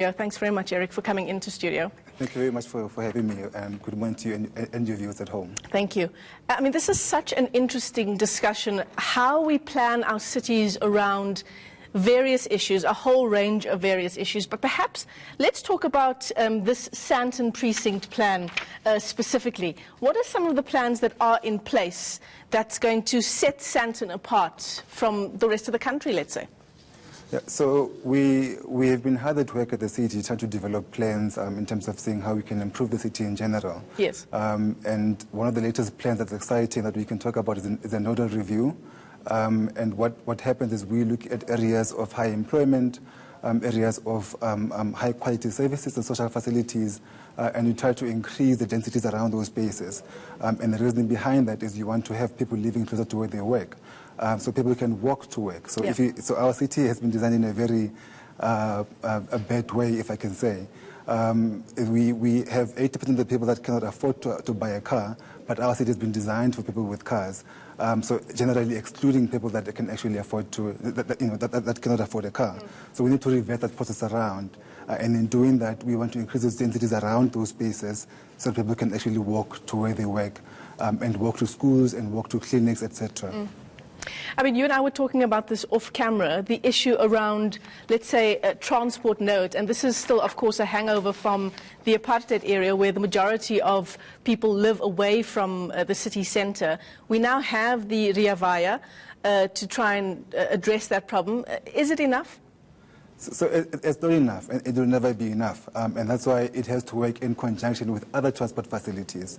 Yeah, thanks very much, Eric, for coming into studio. Thank you very much for having me, and good morning to you and your viewers at home. Thank you. I mean, this is such an interesting discussion, how we plan our cities around various issues, a whole range of various issues. But perhaps let's talk about this Sandton precinct plan specifically. What are some of the plans that are in place that's going to set Sandton apart from the rest of the country, let's say? Yeah, so we have been hard at work at the city trying to develop plans in terms of seeing how we can improve the city in general. Yes. And one of the latest plans that's exciting that we can talk about is a nodal review. And what happens is we look at areas of high employment, areas of high quality services and social facilities, and we try to increase the densities around those spaces. And the reason behind that is you want to have people living closer to where they work, so people can walk to work. So, yeah. so our city has been designed in a very a bad way, if I can say. We have 80% of the people that cannot afford to buy a car, but our city has been designed for people with cars. So generally excluding people that can actually afford to, that cannot afford a car. So we need to reverse that process around. And in doing that, we want to increase those densities around those spaces so people can actually walk to where they work, and walk to schools and walk to clinics, etc. I mean, you and I were talking about this off camera, the issue around, let's say, transport nodes, and this is still, of course, a hangover from the apartheid area where the majority of people live away from the city centre. We now have the Rea Vaya to try and address that problem. Is it enough? So it's not enough, and it will never be enough, and that's why it has to work in conjunction with other transport facilities.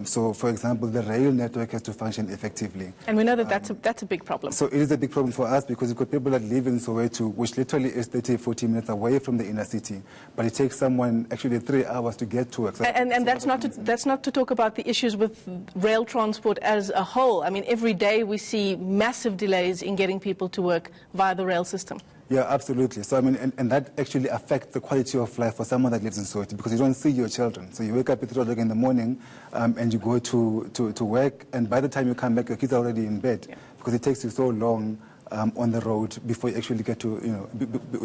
So, for example, the rail network has to function effectively. And we know that that's a big problem. So it is a big problem for us because you've got people that live in Soweto, which literally is 30, 40 minutes away from the inner city, but it takes someone actually 3 hours to get to work. So and that's not to talk about the issues with rail transport as a whole. I mean, every day we see massive delays in getting people to work via the rail system. Yeah, absolutely. So, I mean, and that actually affects the quality of life for someone that lives in Soweto because you don't see your children. So you wake up at 3 o'clock in the morning and you go to work, and by the time you come back, your kids are already in bed because it takes you so long on the road before you actually get to,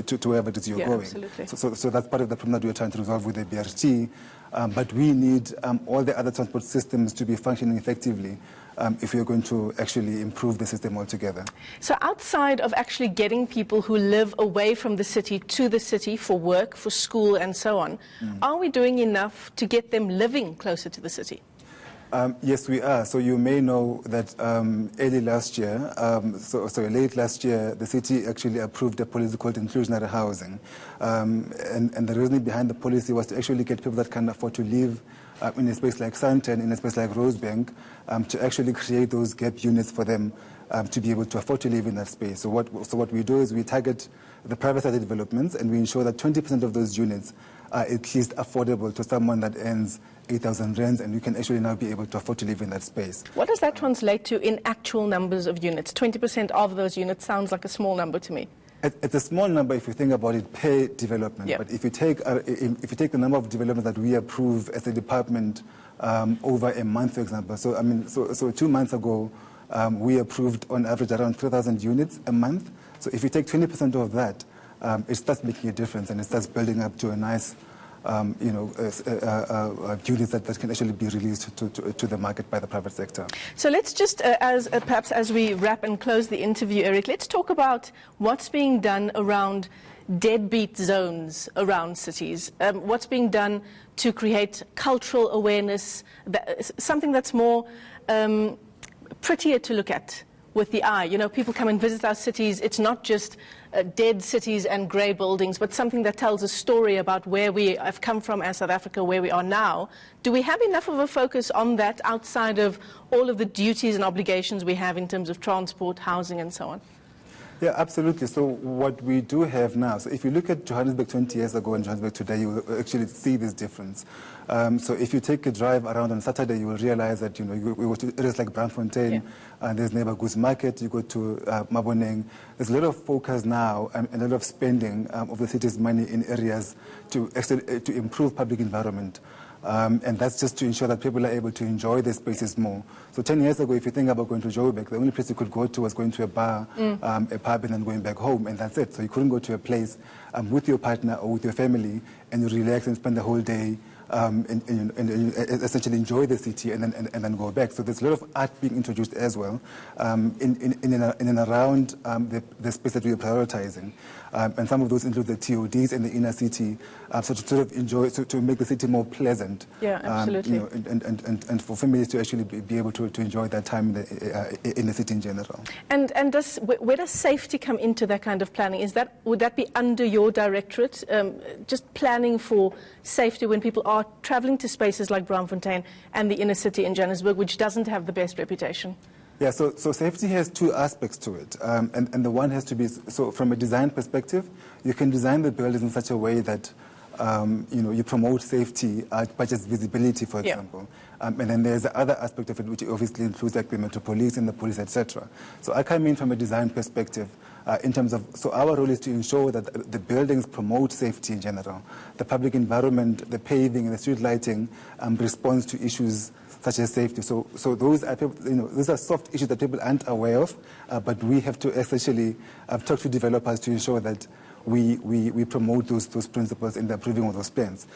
to wherever it is you're going. Absolutely. So that's part of the problem that we're trying to resolve with the BRT. But we need all the other transport systems to be functioning effectively if we're going to actually improve the system altogether. So outside of actually getting people who live away from the city to the city for work, for school and so on, are we doing enough to get them living closer to the city? Yes, we are. So you may know that early last year, late last year, the city actually approved a policy called Inclusionary housing. And the reason behind the policy was to actually get people that can afford to live in a space like Sandton, in a space like Rosebank, to actually create those gap units for them to be able to afford to live in that space. So what we do is we target the private sector developments and we ensure that 20% of those units are at least affordable to someone that earns 8,000 rands, and you can actually now be able to afford to live in that space. What does that translate to in actual numbers of units? 20% of those units sounds like a small number to me. It's a small number if you think about it per development. Yeah. But if you take the number of developments that we approve as a department over a month, for example. So I mean, so 2 months ago, we approved on average around 3,000 units a month. So if you take 20% of that, it starts making a difference, and it starts building up to a nice, units that can actually be released to the market by the private sector. So let's just, perhaps as we wrap and close the interview, Eric, let's talk about what's being done around deadbeat zones around cities. What's being done to create cultural awareness, something that's more prettier to look at with the eye. You know, people come and visit our cities. It's not just dead cities and grey buildings, but something that tells a story about where we have come from as South Africa, where we are now. Do we have enough of a focus on that outside of all of the duties and obligations we have in terms of transport, housing and so on? Yeah, absolutely. So what we do have now, so if you look at Johannesburg 20 years ago and Johannesburg today, you will actually see this difference. So if you take a drive around on Saturday, you will realize that, you go to areas like Braamfontein, and there's Neighbor Goods Market, you go to Maboneng. There's a lot of focus now and a lot of spending of the city's money in areas to improve public environment. And that's just to ensure that people are able to enjoy their spaces more. So 10 years ago, if you think about going to Joburg, the only place you could go to was going to a bar, a pub, and then going back home, and that's it. So you couldn't go to a place with your partner or with your family and you relax and spend the whole day and essentially enjoy the city and then go back. So there's a lot of art being introduced as well in and around the space that we are prioritizing. And some of those include the TODs in the inner city, so to sort of enjoy, to make the city more pleasant. Yeah, absolutely. And for families to actually be able to enjoy that time in the city in general. And where does safety come into that kind of planning? Would that be under your directorate, just planning for safety when people are travelling to spaces like Braamfontein and the inner city in Johannesburg, which doesn't have the best reputation? Yeah, so safety has two aspects to it, and the one has to be, so from a design perspective, you can design the buildings in such a way that you promote safety by just visibility, for example. And then there's the other aspect of it, which obviously includes like the Metro Police and the police, etc. So I come in from a design perspective in terms of, so our role is to ensure that the buildings promote safety in general. The public environment, the paving and the street lighting responds to issues such as safety. So those are, those are soft issues that people aren't aware of, but we have to essentially talk to developers to ensure that we promote those principles in the approving of those plans.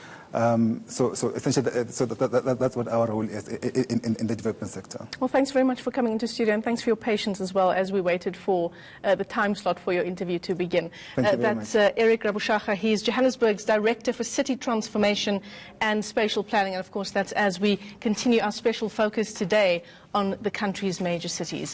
So essentially, that's what our role is in the development sector. Well, thanks very much for coming into studio, and thanks for your patience as well as we waited for the time slot for your interview to begin. Thank you very much. Eric Rabushaka. He's Johannesburg's Director for City Transformation and Spatial Planning. And of course, that's as we continue our special focus today on the country's major cities.